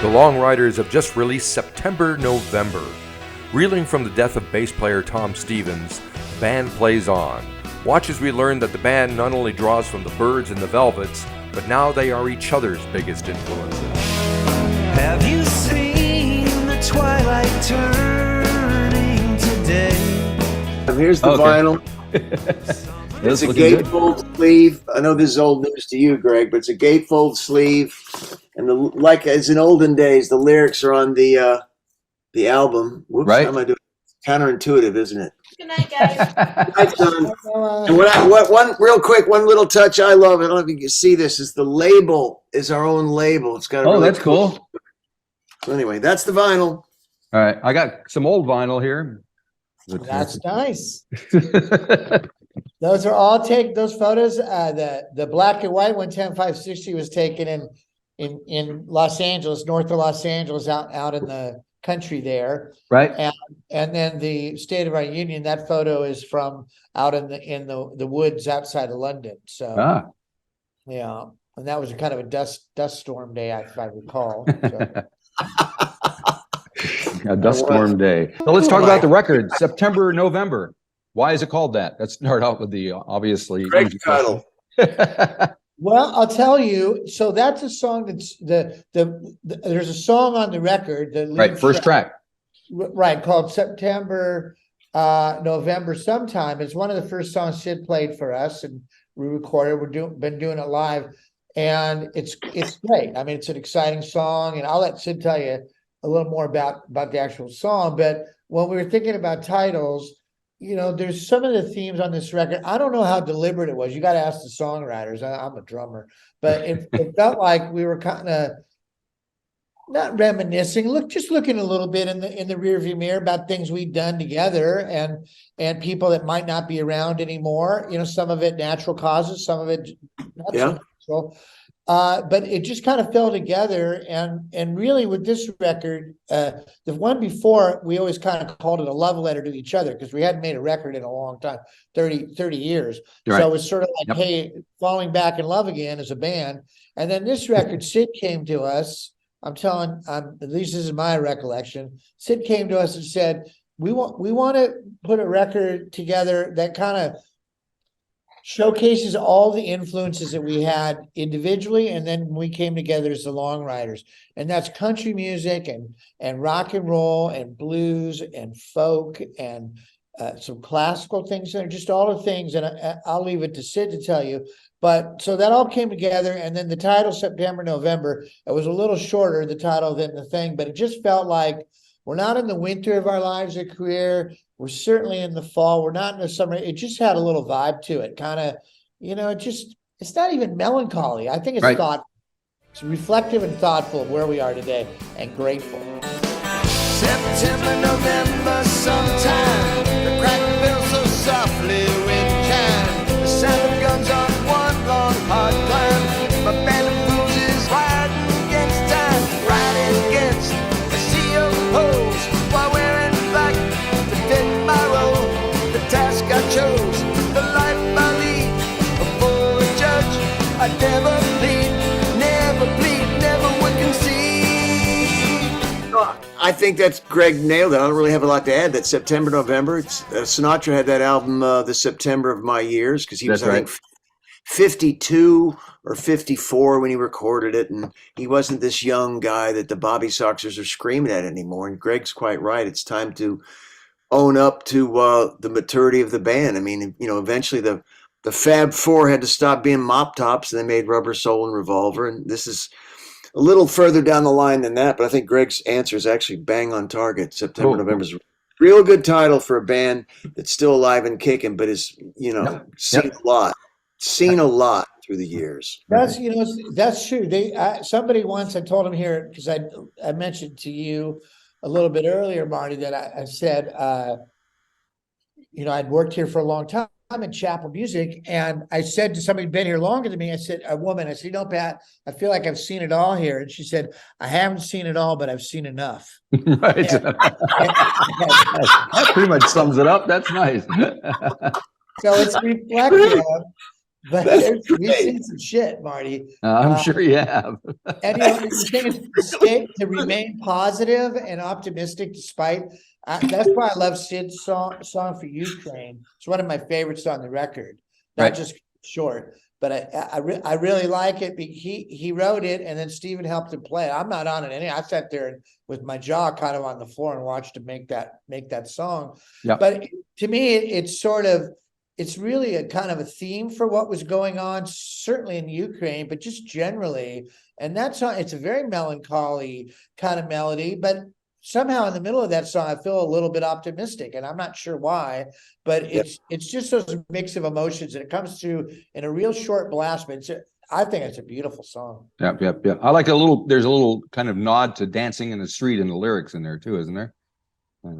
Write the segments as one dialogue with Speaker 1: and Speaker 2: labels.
Speaker 1: The Long Ryders have just released September, November. Reeling from the death of bass player Tom Stevens, the band plays on. Watch as we learn that the band not only draws from the Byrds and the Velvets, but now they are each other's biggest influences.
Speaker 2: Have you seen the twilight turning today?
Speaker 3: Here's the vinyl. It's a gatefold sleeve. I know this is old news to you, Greg, but it's a gatefold sleeve. And like as in olden days, the lyrics are on the album. Whoops,
Speaker 4: right?
Speaker 3: How am I doing? Counterintuitive, isn't it?
Speaker 5: Good night, guys.
Speaker 3: Night, son. And one real quick, one little touch I love. I don't know if you can see this. Is the label is our own label. It's got.
Speaker 4: That's cool.
Speaker 3: So anyway, that's the vinyl.
Speaker 4: All right, I got some old vinyl here.
Speaker 6: That's nice. Those are all those photos. The black and white one, 10560 was taken in Los Angeles, north of Los Angeles, out in the country there.
Speaker 4: Right.
Speaker 6: And then the State of Our Union, that photo is from out in the woods outside of London. So yeah. And that was kind of a dust storm day, if I recall. So.
Speaker 4: A dust storm day. So let's talk about the record, September, November. Why is it called that? Let's start out with the obviously
Speaker 3: great title.
Speaker 6: Well, I'll tell you. So that's a song that's there's a song on the record.
Speaker 4: Right, first track.
Speaker 6: Right, called September, November sometime. It's one of the first songs Sid played for us, and we recorded. Been doing it live, and it's great. I mean, it's an exciting song, and I'll let Sid tell you a little more about the actual song. But when we were thinking about titles, there's some of the themes on this record. I don't know how deliberate it was. You got to ask the songwriters. I'm a drummer, but it felt like we were kind of not reminiscing, just looking a little bit in the rearview mirror about things we'd done together and people that might not be around anymore. Some of it natural causes, some of it not so natural. But it just kind of fell together, and really with this record, the one before, we always kind of called it a love letter to each other because we hadn't made a record in a long time, 30 years.
Speaker 4: Right.
Speaker 6: So it was sort of like, hey, falling back in love again as a band. And then this record, Sid came to us. At least this is my recollection. Sid came to us and said, we want to put a record together that kind of showcases all the influences that we had individually, and then we came together as the Long Ryders, and that's country music and rock and roll and blues and folk and some classical things, and just all the things. And I'll leave it to Sid to tell you. But so that all came together, and then the title September, November. It was a little shorter, the title, than the thing, but it just felt like we're not in the winter of our lives or career. We're certainly in the fall. We're not in the summer. It just had a little vibe to it. Kind of, it's not even melancholy. I think it's thoughtful. It's reflective and thoughtful of where we are today, and grateful.
Speaker 2: September, November, sometime the crack feels so softly wind chime. The sound of guns on one long hard climb. My band of fools is riding against time, riding against a sea of holes while wearing black to fit my role. The task I chose, the life I lead before a judge. I never plead, never would concede.
Speaker 3: I think that's Greg nailed it. I don't really have a lot to add. That September, November. Sinatra had that album, The September of My Years, because he was, I think, 52 or 54 when he recorded it, and he wasn't this young guy that the Bobby Soxers are screaming at anymore. And Greg's quite right. It's time to own up to the maturity of the band. I mean, eventually the Fab Four had to stop being Mop Tops, and they made Rubber Soul and Revolver, and this is a little further down the line than that, but I think Greg's answer is actually bang on target. September, November is a real good title for a band that's still alive and kicking, but is, seen a lot through the years.
Speaker 6: That's true. Somebody once, I told him here, because I mentioned to you a little bit earlier, Marty, that I said, I'd worked here for a long time in chapel music, and I said to somebody who'd been here longer than me, I said, Pat, I feel like I've seen it all here. And she said, I haven't seen it all, but I've seen enough.
Speaker 4: Right. That pretty much sums it up. That's nice.
Speaker 6: So it's reflective but
Speaker 3: That's
Speaker 6: we've
Speaker 3: great.
Speaker 6: seen some shit, Marty.
Speaker 4: I'm sure you have.
Speaker 6: And the thing is to remain positive and optimistic despite. That's why I love Sid's song for Ukraine. It's one of my favorites on the record. Not
Speaker 4: Right.
Speaker 6: just short, but I really like it. He wrote it, and then Steven helped him play it. I'm not on it. I sat there with my jaw kind of on the floor and watched him make that song.
Speaker 4: Yeah.
Speaker 6: But to me, it's really a kind of a theme for what was going on, certainly in Ukraine, but just generally. And that song, it's a very melancholy kind of melody, but somehow in the middle of that song, I feel a little bit optimistic, and I'm not sure why, but it's just those mix of emotions, and it comes through in a real short blast. But I think it's a beautiful song.
Speaker 4: Yeah. I like there's a little kind of nod to dancing in the street in the lyrics in there too, isn't there?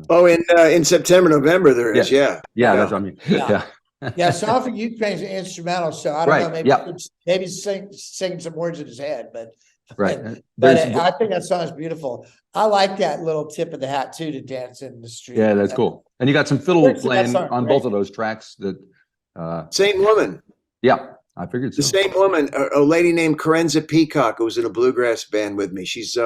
Speaker 3: Oh, in September, November, there is. Yeah.
Speaker 4: That's what I mean.
Speaker 6: Yeah. Yeah, Song for Ukraine's instrumental, so I don't know. Maybe sing some words in his head, but
Speaker 4: right.
Speaker 6: But I think that song is beautiful. I like that little tip of the hat too, to dance in the street.
Speaker 4: Yeah, that's cool. And you got some fiddle playing on both of those tracks. That
Speaker 3: same woman.
Speaker 4: Yeah, I figured so.
Speaker 3: The same woman, a lady named Karenza Peacock, who was in a bluegrass band with me. She's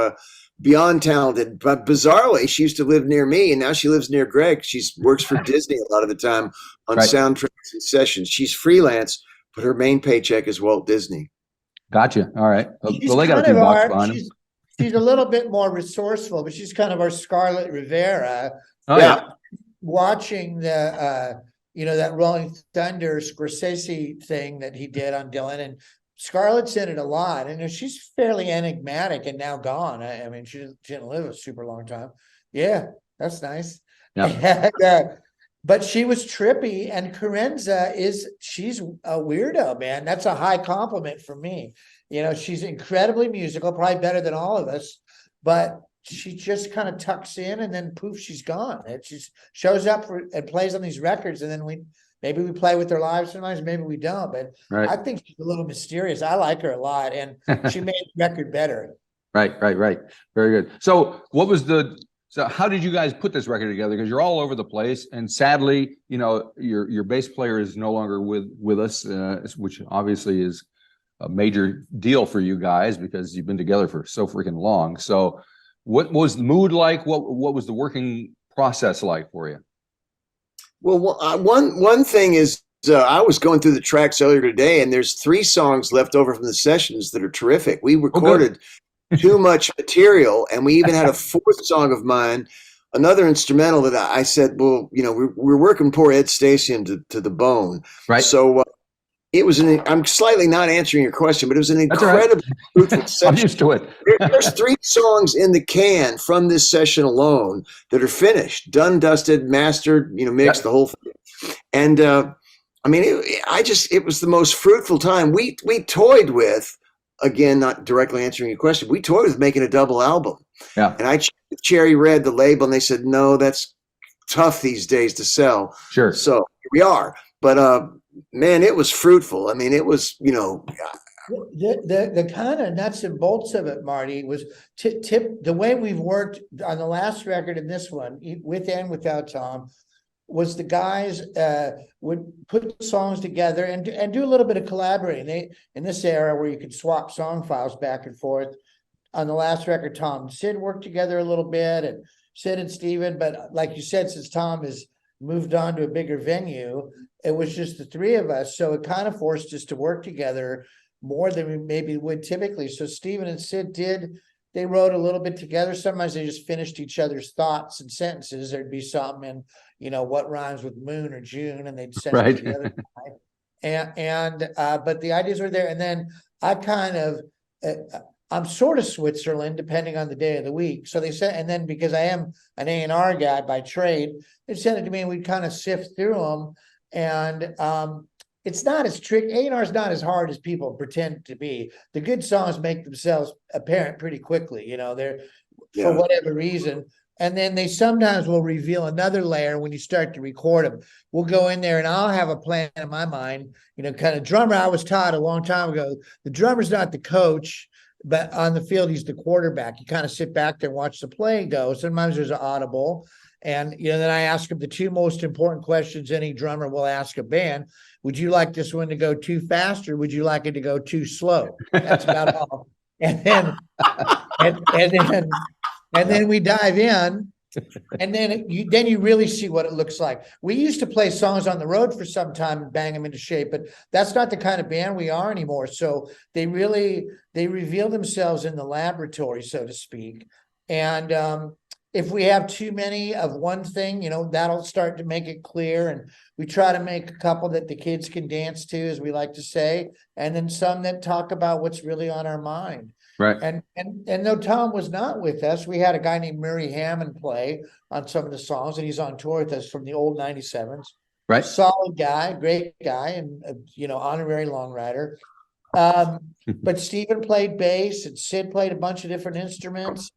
Speaker 3: beyond talented, but bizarrely, she used to live near me, and now she lives near Greg. She works for Disney a lot of the time on soundtracks and sessions. She's freelance, but her main paycheck is Walt Disney.
Speaker 4: Gotcha. All right. Well, they got a few bucks behind him.
Speaker 6: She's a little bit more resourceful, but she's kind of our Scarlett Rivera.
Speaker 4: Oh, yeah.
Speaker 6: Watching the that Rolling Thunder Scorsese thing that he did on Dylan, and Scarlett's in it a lot, and she's fairly enigmatic and now gone. I mean, she didn't live a super long time. Yeah, that's nice. Yeah. But she was trippy, and Karenza she's a weirdo, man. That's a high compliment for me. She's incredibly musical, probably better than all of us, but she just kind of tucks in, and then poof, she's gone. It just shows up and plays on these records, and then maybe we play with their lives sometimes, maybe we don't. But I think she's a little mysterious. I like her a lot, and she made the record better.
Speaker 4: Right. Very good. So how did you guys put this record together? Because you're all over the place, and sadly, your bass player is no longer with us, which obviously is a major deal for you guys because you've been together for so freaking long. So, what was the mood like? What was the working process like for you?
Speaker 3: Well, one thing is, I was going through the tracks earlier today, and there's 3 songs left over from the sessions that are terrific. We recorded too much material, and we even had a 4th song of mine, another instrumental that I said, well, we're working poor Ed Stasian to the bone.
Speaker 4: Right.
Speaker 3: So it was I'm slightly not answering your question, but it was an incredibly fruitful session.
Speaker 4: I'm used to it.
Speaker 3: There's 3 songs in the can from this session alone that are finished, done, dusted, mastered, mixed, the whole thing. And it was the most fruitful time. We toyed with, again, not directly answering your question, we toyed with making a double album.
Speaker 4: Yeah.
Speaker 3: And I checked with Cherry Red, the label, and they said, no, that's tough these days to sell.
Speaker 4: Sure.
Speaker 3: So here we are. But man, it was fruitful. I mean, it was,
Speaker 6: the kind of nuts and bolts of it, Marty, was the way we've worked on the last record and this one, with and without Tom, was the guys would put songs together and do a little bit of collaborating. In this era where you could swap song files back and forth. On the last record, Tom and Sid worked together a little bit, and Sid and Steven, but like you said, since Tom has moved on to a bigger venue, it was just the 3 of us. So it kind of forced us to work together more than we maybe would typically. So Steven and Sid they wrote a little bit together. Sometimes they just finished each other's thoughts and sentences. There'd be something in, what rhymes with moon or June, and they'd send it together. But the ideas were there. And then I kind of, I'm sort of Switzerland, depending on the day of the week. So they said, and then because I am an A&R guy by trade, they sent it to me, and we'd kind of sift through them. And it's not as tricky. A&R is not as hard as people pretend to be. The good songs make themselves apparent pretty quickly, for whatever reason. And then they sometimes will reveal another layer when you start to record them. We'll go in there, and I'll have a plan in my mind, kind of drummer. I was taught a long time ago, the drummer's not the coach, but on the field, he's the quarterback. You kind of sit back there and watch the play go. Sometimes there's an audible. And, then I ask him the two most important questions any drummer will ask a band. Would you like this one to go too fast, or would you like it to go too slow? That's about all. And then, and then we dive in, and then you really see what it looks like. We used to play songs on the road for some time and bang them into shape, but that's not the kind of band we are anymore. So they reveal themselves in the laboratory, so to speak. And if we have too many of one thing, that'll start to make it clear. And we try to make a couple that the kids can dance to, as we like to say, and then some that talk about what's really on our mind.
Speaker 4: Right.
Speaker 6: And though Tom was not with us, we had a guy named Murray Hammond play on some of the songs, and he's on tour with us from the old 97s.
Speaker 4: Right.
Speaker 6: Solid guy, great guy, and honorary Long Rider. But Stephen played bass, and Sid played a bunch of different instruments.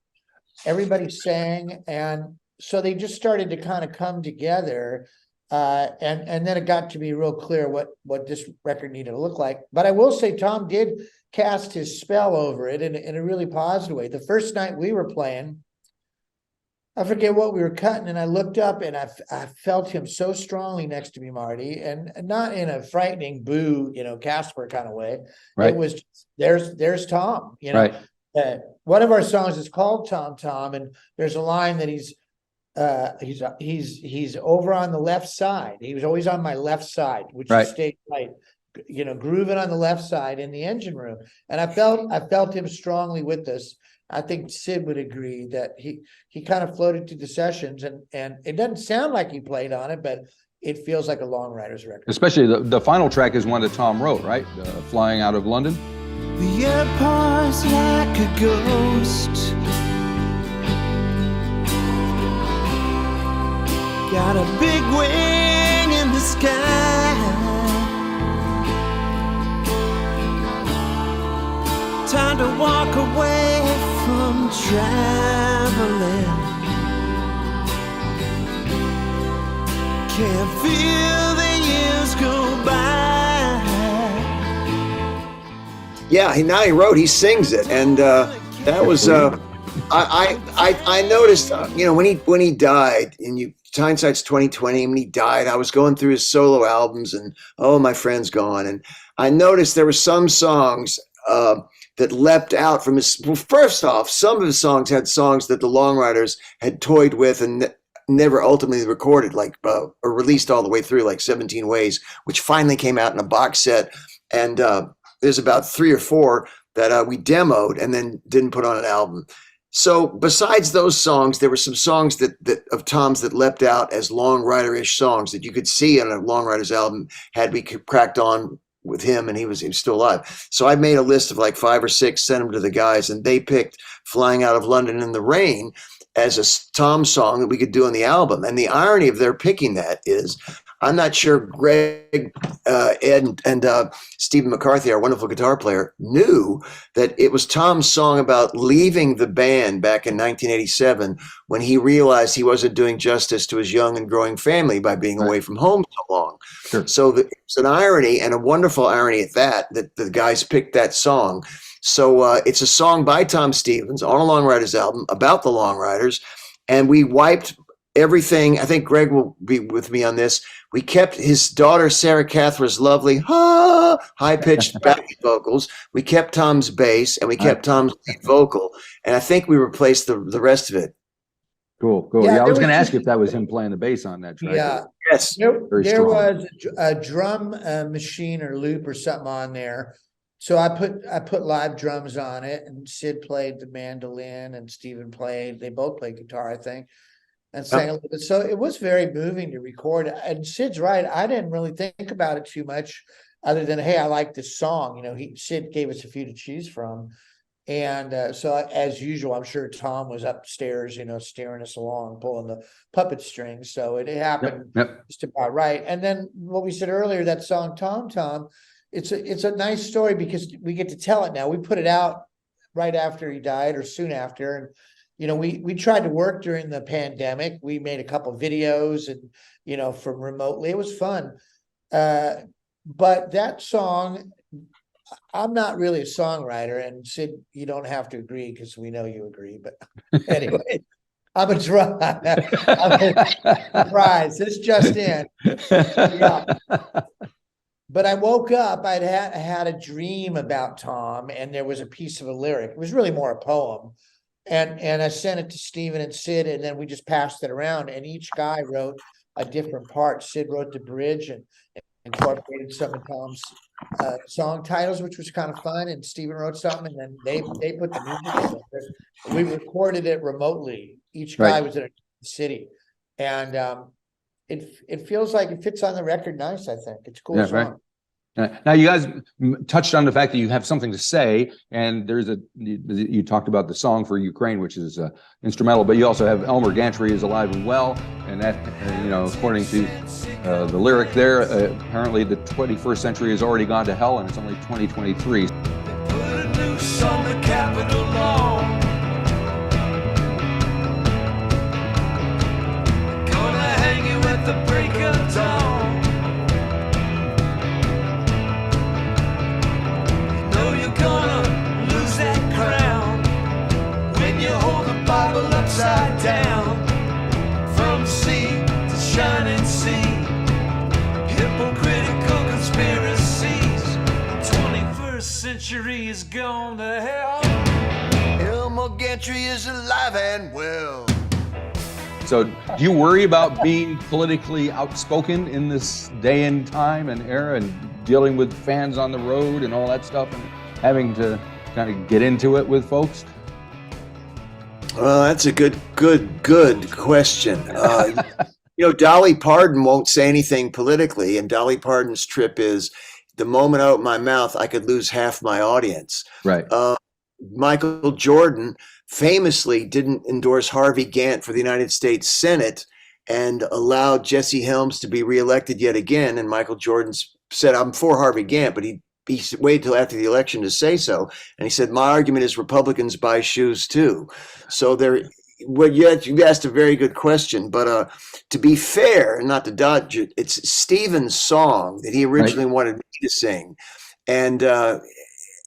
Speaker 6: Everybody sang, and so they just started to kind of come together. And then it got to be real clear what this record needed to look like. But I will say Tom did cast his spell over it in a really positive way. The first night we were playing, I forget what we were cutting, and I looked up and I felt him so strongly next to me, Marty, and not in a frightening boo, Casper kind of way.
Speaker 4: Right.
Speaker 6: It was there's Tom,
Speaker 4: Right.
Speaker 6: One of our songs is called Tom Tom, and there's a line that he's over on the left side. He was always on my left side, which
Speaker 4: Right.
Speaker 6: stayed right, grooving on the left side in the engine room. And I felt him strongly with us. I think Sid would agree that he kind of floated through the sessions, and it doesn't sound like he played on it, but it feels like a Long Ryders record.
Speaker 4: Especially the final track is one that Tom wrote, right? Flying Out of London.
Speaker 2: The airport's like a ghost. Got a big wing in the sky. Time to walk away from traveling. Can't feel the years go by.
Speaker 3: Yeah, he wrote, he sings it, and that was I noticed, when he died, and hindsight's 2020. When he died, I was going through his solo albums, and my friend's gone, and I noticed there were some songs that leapt out from his. Well, first off, some of his songs had songs that the Long Ryders had toyed with and never ultimately recorded, or released all the way through, like 17 Ways, which finally came out in a box set, and there's about 3 or 4 that we demoed and then didn't put on an album. So besides those songs, there were some songs that of Tom's that leapt out as Long Rider-ish songs that you could see on a Long Ryders album had we cracked on with him and he was still alive. So I made a list of like 5 or 6, sent them to the guys, and they picked Flying Out of London in the Rain as a Tom song that we could do on the album. And the irony of their picking that is, I'm not sure Greg, Ed, and Stephen McCarthy, our wonderful guitar player, knew that it was Tom's song about leaving the band back in 1987 when he realized he wasn't doing justice to his young and growing family by being away from home so long.
Speaker 4: Sure.
Speaker 3: So it's an irony, and a wonderful irony at that the guys picked that song. So it's a song by Tom Stevens on a Long Ryders album about the Long Ryders, and we wiped everything. I think Greg will be with me on this. We kept his daughter Sarah Catherine's lovely high-pitched backing vocals. We kept Tom's bass, and we kept Tom's lead vocal, and I think we replaced the rest of it.
Speaker 4: Cool. Yeah, I was going to ask you if that was him playing the bass on that track.
Speaker 6: Yeah.
Speaker 3: Yes.
Speaker 6: There was a drum machine or loop or something on there. So I put live drums on it, and Sid played the mandolin, and Stephen played. They both played guitar, I think, and sang a little bit. So it was very moving to record. And Sid's right. I didn't really think about it too much, other than, hey, I like this song. Sid gave us a few to choose from, and so as usual, I'm sure Tom was upstairs, steering us along, pulling the puppet strings. So it happened just about right. And then what we said earlier, that song Tom Tom. It's a nice story because we get to tell it now. We put it out right after he died or soon after. And, we tried to work during the pandemic. We made a couple of videos and, from remotely. It was fun. But that song, I'm not really a songwriter, and Sid, you don't have to agree because we know you agree. But anyway, I'm a dry. I'm a surprise. This just in. Yeah. But I woke up, I had a dream about Tom, and there was a piece of a lyric. It was really more a poem. And I sent it to Stephen and Sid, and then we just passed it around, and each guy wrote a different part. Sid wrote the bridge and incorporated some of Tom's song titles, which was kind of fun, and Stephen wrote something, and then they put the music together. We recorded it remotely. Each guy was in a city, and it feels like it fits on the record nice. I think it's a cool song.
Speaker 4: Now you guys touched on the fact that you have something to say, and you talked about the song for Ukraine, which is instrumental, but you also have Elmer Gantry is alive and well, and that according to the lyric there, apparently the 21st century has already gone to hell, and it's only 2023.
Speaker 2: Put a noose on the Capitol lawn. Gonna hang you at the break of dawn. You know you're gonna lose that crown when you hold the Bible upside down. From sea to shining sea, hypocritical conspiracies. The 21st century is gone to hell. Elmer Gantry is alive and well.
Speaker 4: So do you worry about being politically outspoken in this day and time and era, and dealing with fans on the road and all that stuff, and having to kind of get into it with folks?
Speaker 3: Well, that's a good question. Dolly Parton won't say anything politically, and Dolly Parton's trip is, the moment I open my mouth, I could lose half my audience.
Speaker 4: Right.
Speaker 3: Michael Jordan famously didn't endorse Harvey Gantt for the United States Senate and allowed Jesse Helms to be reelected yet again. And Michael Jordan said, I'm for Harvey Gantt, but he waited till after the election to say so. And he said, my argument is Republicans buy shoes too. So you asked a very good question, but to be fair and not to dodge it, it's Stephen's song that he originally wanted me to sing. And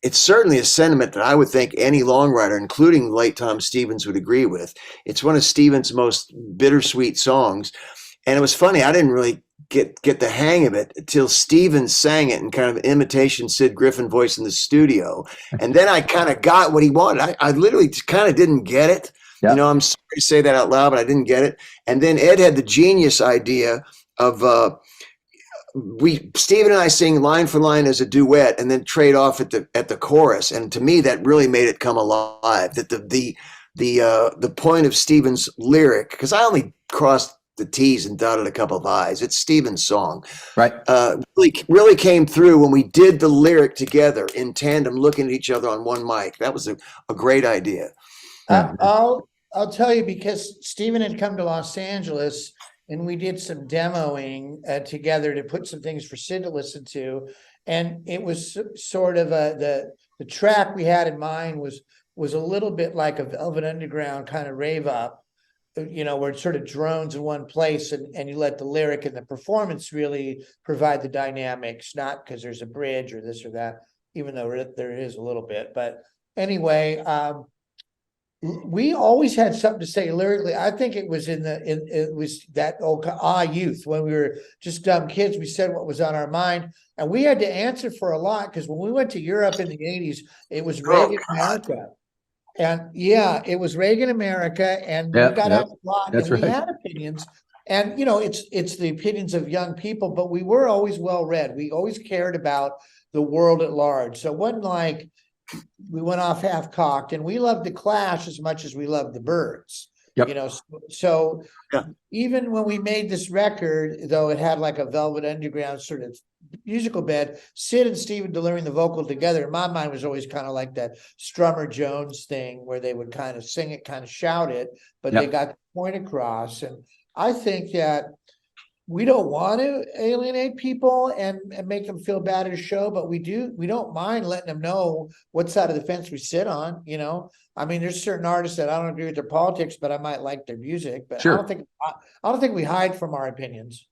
Speaker 3: it's certainly a sentiment that I would think any Long Rider, including late Tom Stevens, would agree with. It's one of Stephen's most bittersweet songs. And it was funny, I didn't really get the hang of it until Steven sang it in kind of imitation Sid Griffin voice in the studio. And then I kind of got what he wanted. I literally kind of didn't get it. Yep. I'm sorry to say that out loud, but I didn't get it. And then Ed had the genius idea of Steven and I sing line for line as a duet, and then trade off at the chorus. And to me, that really made it come alive. That the point of Steven's lyric, because I only crossed the T's and dotted a couple of I's. It's Steven's song,
Speaker 4: right?
Speaker 3: Really came through when we did the lyric together in tandem, looking at each other on one mic. That was a great idea.
Speaker 6: I'll tell you, because Stephen had come to Los Angeles and we did some demoing together to put some things for Sid to listen to. And it was sort of the track we had in mind was a little bit like a Velvet Underground kind of rave up, where it sort of drones in one place, and you let the lyric and the performance really provide the dynamics, not because there's a bridge or this or that, even though there is a little bit. But anyway, we always had something to say lyrically. I think it was it was that old youth, when we were just dumb kids. We said what was on our mind, and we had to answer for a lot, because when we went to Europe in the 80s, it was Reagan America. And it was Reagan America, and we got out a lot, and we had opinions. And it's the opinions of young people, but we were always well read. We always cared about the world at large. So it wasn't like we went off half cocked, and we loved the Clash as much as we loved the Byrds.
Speaker 4: Yep.
Speaker 6: So even when we made this record, though it had like a Velvet Underground sort of musical bed, Sid and Stephen delivering the vocal together, in my mind, was always kind of like that Strummer Jones thing, where they would kind of sing it, kind of shout it, but they got the point across. And I think that we don't want to alienate people and make them feel bad at a show, but we don't mind letting them know what side of the fence we sit on. I mean, there's certain artists that I don't agree with their politics, but I might like their music. But sure. I don't think we hide from our opinions.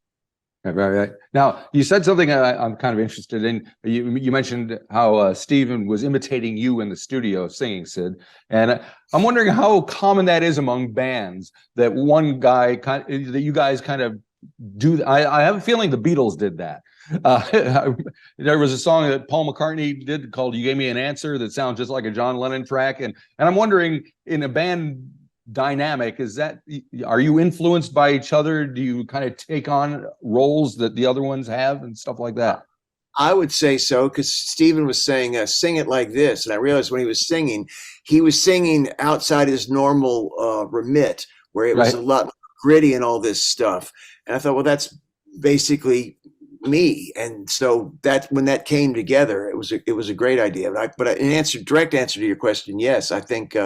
Speaker 4: Right. Now, you said something I'm kind of interested in. You mentioned how Stephen was imitating you in the studio singing, Sid. And I'm wondering how common that is among bands, that one guy, that you guys kind of do. I have a feeling the Beatles did that. There was a song that Paul McCartney did called "You Gave Me an Answer" that sounds just like a John Lennon track. And I'm wondering, in a band dynamic, are you influenced by each other? Do you kind of take on roles that the other ones have and stuff like that?
Speaker 3: I would say so, because Stephen was saying, sing it like this. And I realized when he was singing outside his normal remit, where it was a lot more gritty and all this stuff. And I thought, well, that's basically me. And so that when that came together, it was a great idea. But direct answer to your question, yes, I think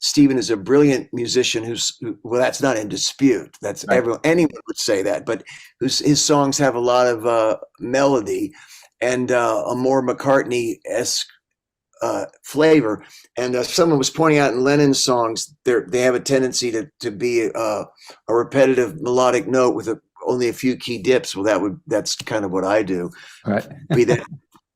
Speaker 3: Stephen is a brilliant musician well, that's not in dispute. That's anyone would say that, but his songs have a lot of melody and a more McCartney-esque flavor. And someone was pointing out in Lennon's songs, they have a tendency to be a repetitive melodic note with only a few key dips. Well, that's kind of what I do.
Speaker 4: Right.
Speaker 3: Be that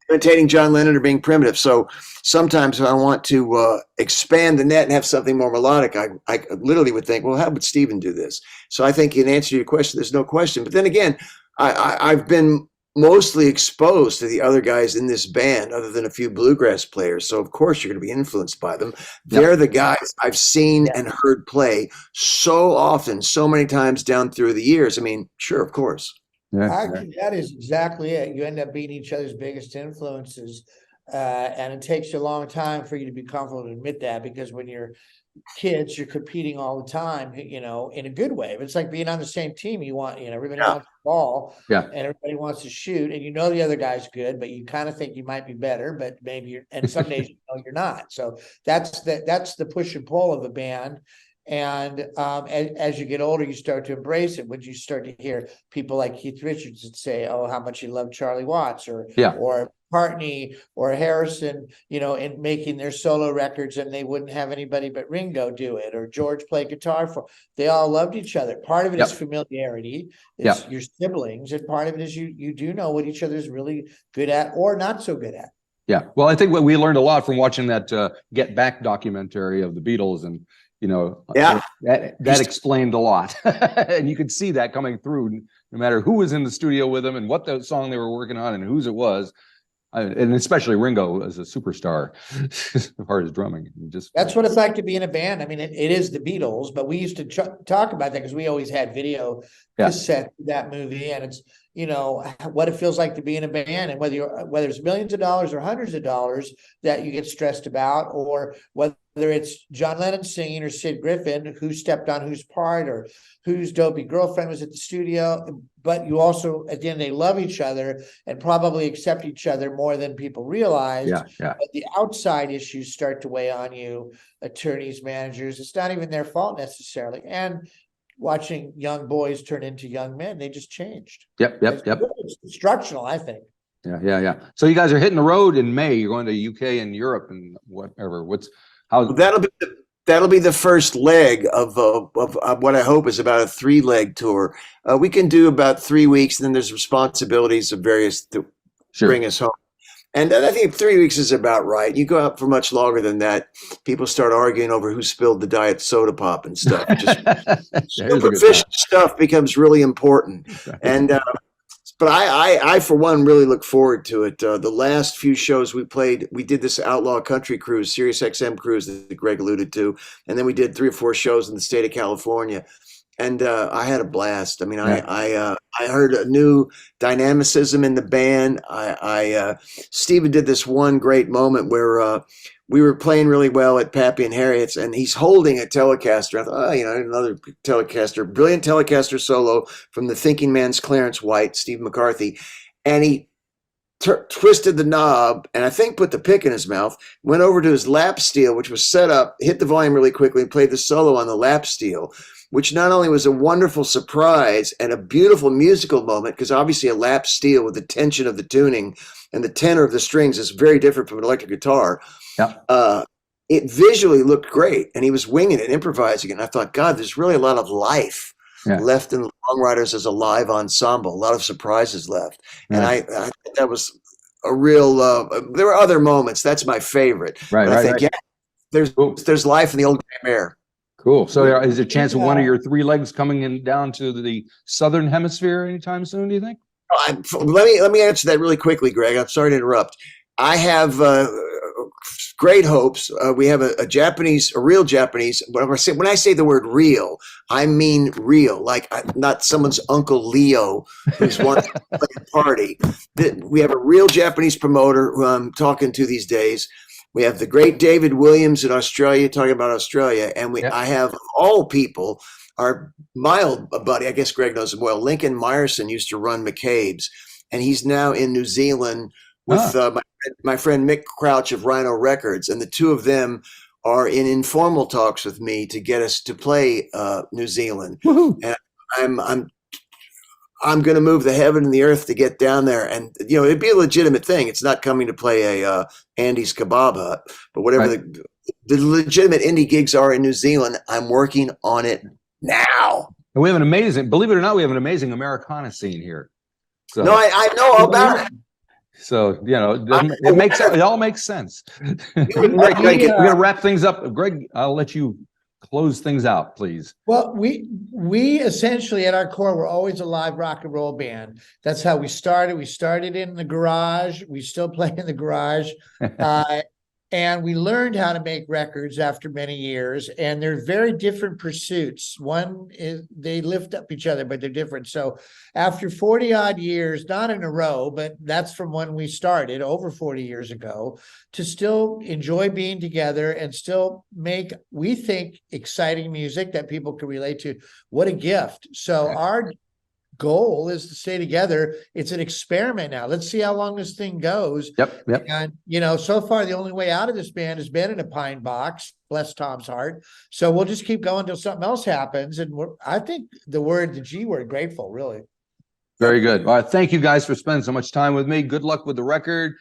Speaker 3: imitating John Lennon or being primitive. So sometimes if I want to expand the net and have something more melodic, I literally would think, well, how would Stephen do this? So I think in answer to your question, there's no question. But then again, I've been mostly exposed to the other guys in this band, other than a few bluegrass players. So of course you're going to be influenced by them. They're the guys I've seen and heard play so often, so many times down through the years. I mean, sure, of course.
Speaker 6: Yeah. Actually, that is exactly it. You end up being each other's biggest influences, and it takes you a long time for you to be comfortable to admit that, because when you're kids, you're competing all the time, in a good way. But it's like being on the same team. You want, everybody wants the ball, and everybody wants to shoot, and the other guy's good, but you kind of think you might be better, but maybe and some days you're not. So that's the push and pull of the band. And as you get older, you start to embrace it. When you start to hear people like Keith Richards say, "Oh, how much he loved Charlie Watts," or McCartney or Harrison, in making their solo records, and they wouldn't have anybody but Ringo do it, or George play guitar for. They all loved each other. Part of it is familiarity, it's your siblings, and part of it is you do know what each other is really good at or not so good at.
Speaker 4: Yeah, well, I think what we learned a lot from watching that Get Back documentary of the Beatles, and that explained a lot. And you could see that coming through, no matter who was in the studio with them and what the song they were working on and whose it was. And especially Ringo as a superstar, as far as drumming.
Speaker 6: That's what it's like to be in a band. I mean, it is the Beatles, but we used to talk about that because we always had video cassette that movie, and it's what it feels like to be in a band, and whether it's millions of dollars or hundreds of dollars that you get stressed about, or whether it's John Lennon singing or Sid Griffin, who stepped on whose part, or whose dopey girlfriend was at the studio. But you also, at the end, they love each other and probably accept each other more than people realize. But the outside issues start to weigh on you, attorneys, managers. It's not even their fault necessarily. And watching young boys turn into young men, they just changed.
Speaker 4: Yep.
Speaker 6: It's instructional, I think.
Speaker 4: Yeah. So you guys are hitting the road in May. You're going to UK and Europe and whatever.
Speaker 3: That'll be the first leg of what I hope is about a 3-leg tour. We can do about 3 weeks, and then there's responsibilities of various to bring us home. And I think 3 weeks is about right. You go out for much longer than that, people start arguing over who spilled the diet soda pop and stuff. Just superficial stuff becomes really important. And but I for one really look forward to it. The last few shows we played, we did this Outlaw Country cruise, Sirius XM cruise that Greg alluded to, and then we did 3 or 4 shows in the state of California. And I had a blast. I mean, I heard a new dynamicism in the band. Stephen did this one great moment where we were playing really well at Pappy and Harriet's, and he's holding a Telecaster. I thought, another Telecaster, brilliant Telecaster solo from the Thinking Man's Clarence White, Steve McCarthy, and he twisted the knob, and I think put the pick in his mouth, went over to his lap steel, which was set up, hit the volume really quickly, and played the solo on the lap steel, which not only was a wonderful surprise and a beautiful musical moment, because obviously a lap steel with the tension of the tuning and the tenor of the strings is very different from an electric guitar. It visually looked great, and he was winging it, improvising it. And I thought, God, there's really a lot of life left in the Long Ryders as a live ensemble. A lot of surprises left, and I think that was a real. There were other moments. That's my favorite.
Speaker 4: Right,
Speaker 3: but I think
Speaker 4: right.
Speaker 3: yeah,
Speaker 4: Cool.
Speaker 3: there's life in the old gray mare.
Speaker 4: Cool. So is there a chance of one of your three legs coming in down to the southern hemesphere anytime soon, do you think?
Speaker 3: Let me answer that really quickly, Greg. I'm sorry to interrupt. I have great hopes. We have a real Japanese. When I say the word real, I mean real, like not someone's Uncle Leo who's wanting to play a party. We have a real Japanese promoter who I'm talking to these days. We have the great David Williams in Australia, talking about Australia. And I have all people, my old buddy, I guess Greg knows him well, Lincoln Myerson used to run McCabe's, and he's now in New Zealand with my friend Mick Crouch of Rhino Records. And the two of them are in informal talks with me to get us to play New Zealand.
Speaker 4: Woohoo.
Speaker 3: And I'm going to move the heaven and the earth to get down there. And, it'd be a legitimate thing. It's not coming to play a Andy's Kebab Hut, but whatever the legitimate indie gigs are in New Zealand, I'm working on it now.
Speaker 4: And we have believe it or not, we have an amazing Americana scene here. So,
Speaker 3: no, I know all about it.
Speaker 4: So, it all makes sense. We're going to wrap things up. Greg, I'll let you close things out, please.
Speaker 6: Well, we essentially at our core, we're always a live rock and roll band. That's how we started. We started in the garage. We still play in the garage. And we learned how to make records after many years, and they're very different pursuits. One is they lift up each other, but they're different. So after 40 odd years, not in a row, but that's from when we started over 40 years ago, to still enjoy being together and still make, we think, exciting music that people can relate to. What a gift. So our goal is to stay together. It's an experiment now. Let's see how long this thing goes.
Speaker 4: Yep.
Speaker 6: And so far the only way out of this band has been in a pine box, bless Tom's heart. So we'll just keep going until something else happens. And I think the G word, grateful, really.
Speaker 4: Very good. All right. Thank you guys for spending so much time with me. Good luck with the record.